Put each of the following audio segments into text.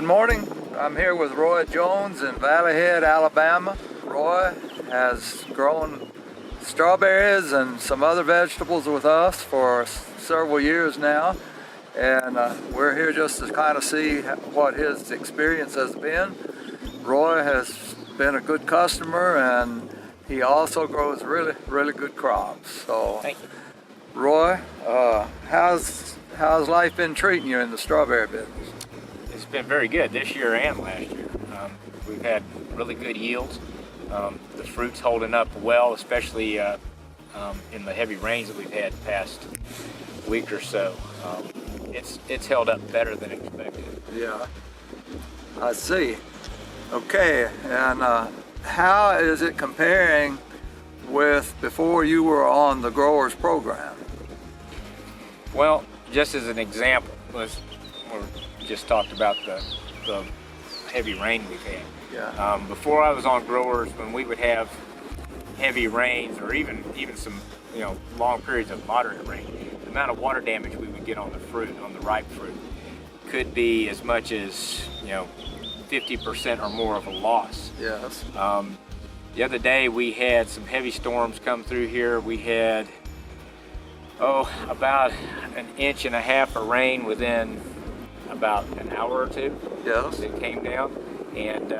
Good morning. I'm here with Roy Jones in Valley Head, Alabama. Roy has grown strawberries and some other vegetables with us for several years now, and we're here just to kind of see what his experience has been. Roy has been a good customer, and he also grows really good crops. So, Thank you. Roy, how's life been treating you in the strawberry business? It's been very good this year and last year. We've had really good yields. The fruit's holding up well, especially in the heavy rains that we've had the past week or so. It's held up better than expected. Yeah, I see. Okay, and how is it comparing with before you were on the growers program? Well, just as an example, we just talked about the heavy rain we've had. Yeah. Before I was on growers, when we would have heavy rains or even some long periods of moderate rain, the amount of water damage we would get on the fruit, on the ripe fruit, could be as much as 50% or more of a loss. Yes. The other day we had some heavy storms come through here. We had about 1.5 inches of rain within about an hour or two. Yes. It came down, and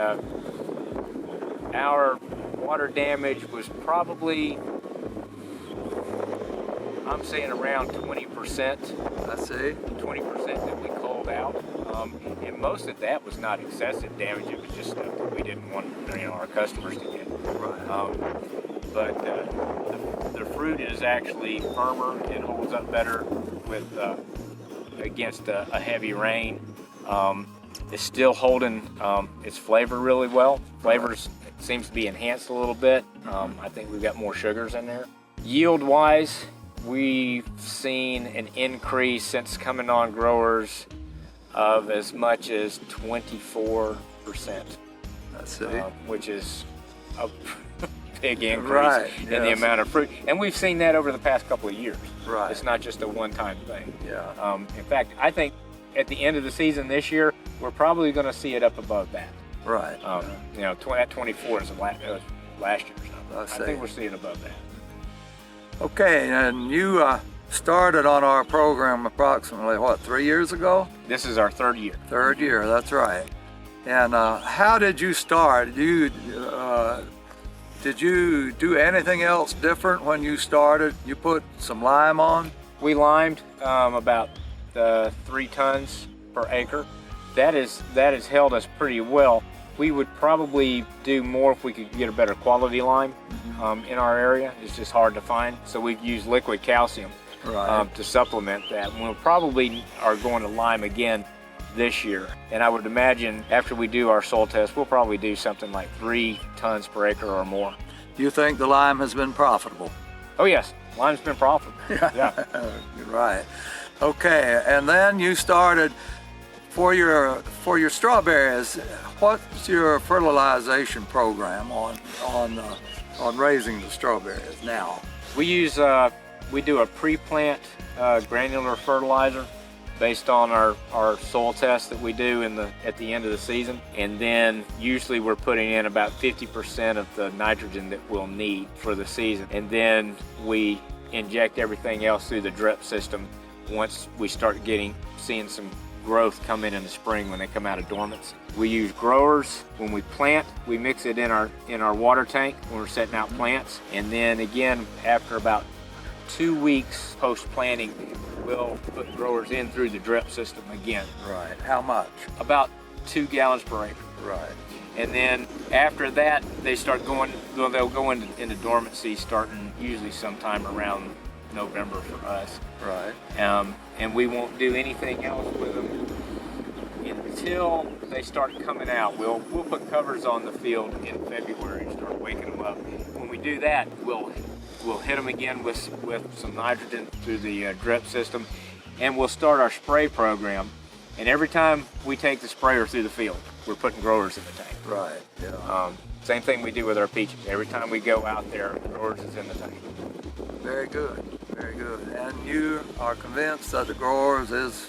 our water damage was probably, I'm saying, around 20%. I see. 20% that we called out, and most of that was not excessive damage. It was just stuff that we didn't want our customers to get. Right. But the fruit is actually firmer. It holds up better with against a heavy rain. It's still holding its flavor really well. Flavors seems to be enhanced a little bit. I think we've got more sugars in there. Yield-wise, we've seen an increase since coming on growers of as much as 24%. I see. Which is a big increase Right, in yes. the amount of fruit. And we've seen that over the past couple of years. Right. It's not just a one-time thing. Yeah. In fact, I think at the end of the season this year, we're probably going to see it up above that. Right. That 24 is last year. So I I see. think we're seeing above that. Okay, and you started on our program approximately, 3 years ago? This is our third year. Third year, that's right. And how did you start? Did you do anything else different when you started? You put some lime on? We limed about 3 tons per acre. That has held us pretty well. We would probably do more if we could get a better quality lime in our area. It's just hard to find. So we've used liquid calcium to supplement that. We'll probably are going to lime again this year. And I would imagine after we do our soil test, we'll probably do something like 3 tons per acre or more. Do you think the lime has been profitable? Oh yes, lime's been profitable. Yeah. Right. Okay, and then you started for your strawberries. What's your fertilization program on raising the strawberries now? We do a pre-plant granular fertilizer based on our soil test that we do at the end of the season, and then usually we're putting in about 50% of the nitrogen that we'll need for the season, and then we inject everything else through the drip system once we start seeing some growth come in the spring when they come out of dormancy. We use growers when we plant. We mix it in our water tank when we're setting out plants, and then again after about 2 weeks post-planting, we'll put growers in through the drip system again. Right. How much? About 2 gallons per acre. Right. And then after that, they'll go into dormancy starting usually sometime around November for us. Right. And we won't do anything else with them until they start coming out. We'll put covers on the field in February and start waking them up. When we do that, we'll hit them again with some nitrogen through the drip system, and we'll start our spray program. And every time we take the sprayer through the field, we're putting growers in the tank. Right. Yeah. Same thing we do with our peaches. Every time we go out there, growers is in the tank. Very good. Very good. And you are convinced that the growers is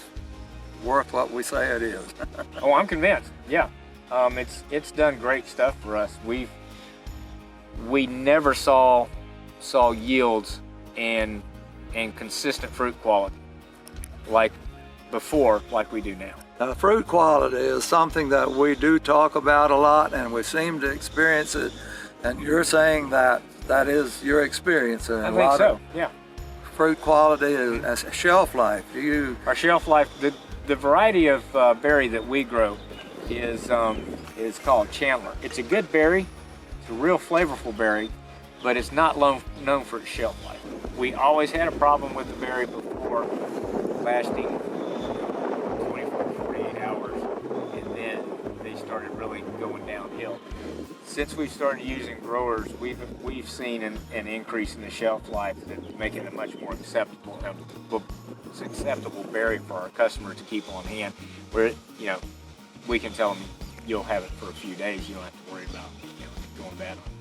worth what we say it is. Oh, I'm convinced. Yeah, it's done great stuff for us. We never saw yields and consistent fruit quality like before, like we do now. Fruit quality is something that we do talk about a lot, and we seem to experience it. And you're saying that is your experience. I think so. Yeah. Fruit quality as shelf life. Our shelf life. The variety of berry that we grow is called Chandler. It's a good berry. It's a real flavorful berry, but it's not known for its shelf life. We always had a problem with the berry before, lasting 24 to 48 hours, and then they started really going downhill. Since we started using growers, we've seen an increase in the shelf life that's making it much more acceptable berry for our customers to keep on hand. Where we can tell them you'll have it for a few days. You don't have to worry about going bad on it.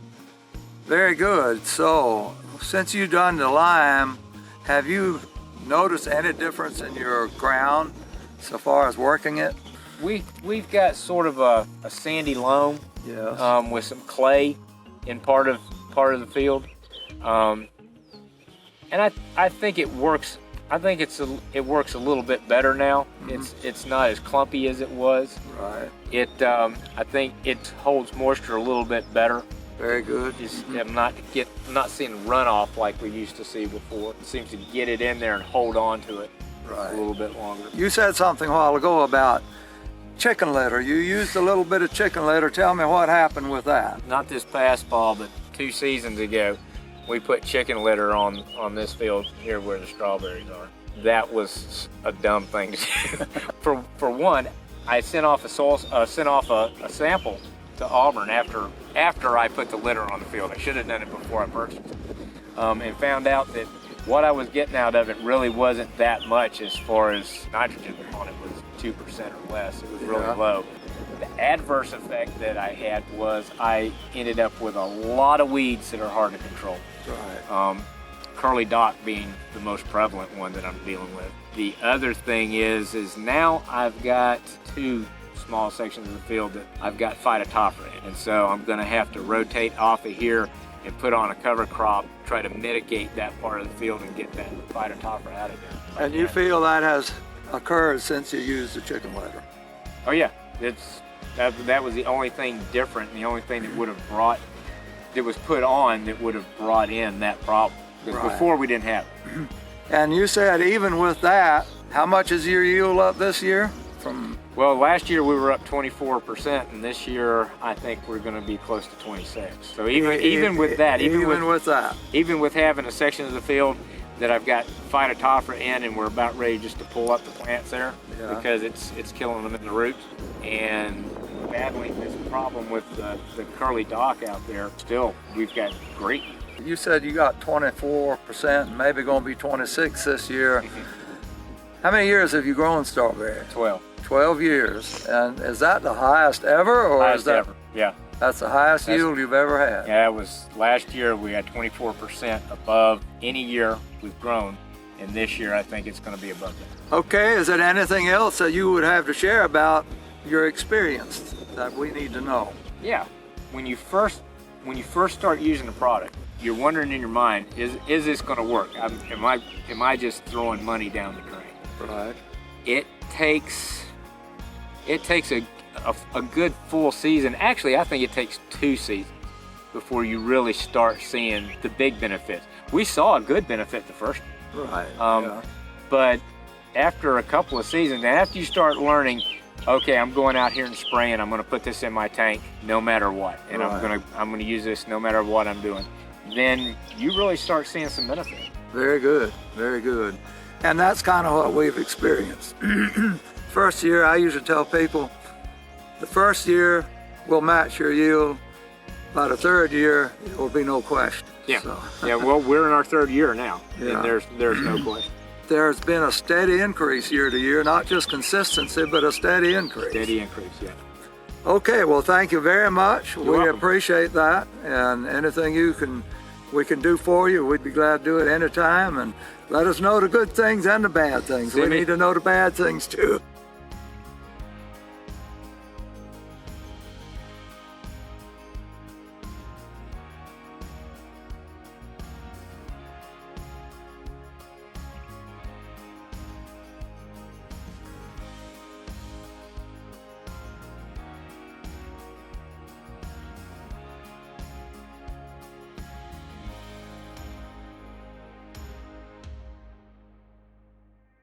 Very good. So, since you've done the lime, have you noticed any difference in your ground so far as working it? We've got sort of a sandy loam, yes, with some clay in part of the field, and I think it works. I think it works a little bit better now. Mm-hmm. It's not as clumpy as it was. Right. I think it holds moisture a little bit better. Very good. I'm not seeing runoff like we used to see before. It seems to get it in there and hold on to it a little bit longer. You said something a while ago about chicken litter. You used a little bit of chicken litter. Tell me what happened with that. Not this past fall, but 2 seasons ago, we put chicken litter on this field here where the strawberries are. That was a dumb thing to do. For one, I sent off a sample to Auburn after I put the litter on the field. I should have done it before I purchased it, and found out that what I was getting out of it really wasn't that much as far as nitrogen on it was 2% or less. It was really low. The adverse effect that I had was I ended up with a lot of weeds that are hard to control. Right. Curly dock being the most prevalent one that I'm dealing with. The other thing is now I've got 2 small sections of the field that I've got phytophthora in, and so I'm going to have to rotate off of here and put on a cover crop, try to mitigate that part of the field and get that phytophthora out of there. And you feel that has occurred since you used the chicken litter? Oh yeah, that was the only thing different, the only thing that was put on that would have brought in that problem. Because before we didn't have it. And you said even with that, how much is your yield up this year? Well, last year we were up 24%, and this year I think we're going to be close to 26. So even with having a section of the field that I've got phytophthora in, and we're about ready just to pull up the plants there because it's killing them in the roots, and battling this problem with the curly dock out there, still we've got great. You said you got 24%, maybe going to be 26 this year. Mm-hmm. How many years have you grown strawberries? 12. 12 years. And is that the highest ever? Or highest is that, ever, yeah. That's the highest yield you've ever had? Yeah, it was last year we had 24% above any year we've grown. And this year I think it's going to be above that. Okay, is there anything else that you would have to share about your experience that we need to know? Yeah, when you first start using the product, you're wondering in your mind, is this going to work? Am I just throwing money down the drain? Right. It takes a good full season. Actually, I think it takes 2 seasons before you really start seeing the big benefits. We saw a good benefit the first year. Right. But after a couple of seasons, after you start learning, okay, I'm going out here and spraying, I'm going to put this in my tank no matter what, and I'm going to use this no matter what I'm doing, then you really start seeing some benefit. Very good, very good. And that's kind of what we've experienced. First year, I usually tell people, the first year will match your yield. By the 3rd year, it will be no question. Yeah, so. Yeah. Well, we're in our 3rd year now, and there's no question. There's been a steady increase year to year, not just consistency, but a steady increase. Steady increase, yeah. Okay, well, thank you very much. You're we welcome. Appreciate that, and anything we can do for you, we'd be glad to do it anytime. And let us know the good things and the bad things. We need to know the bad things too.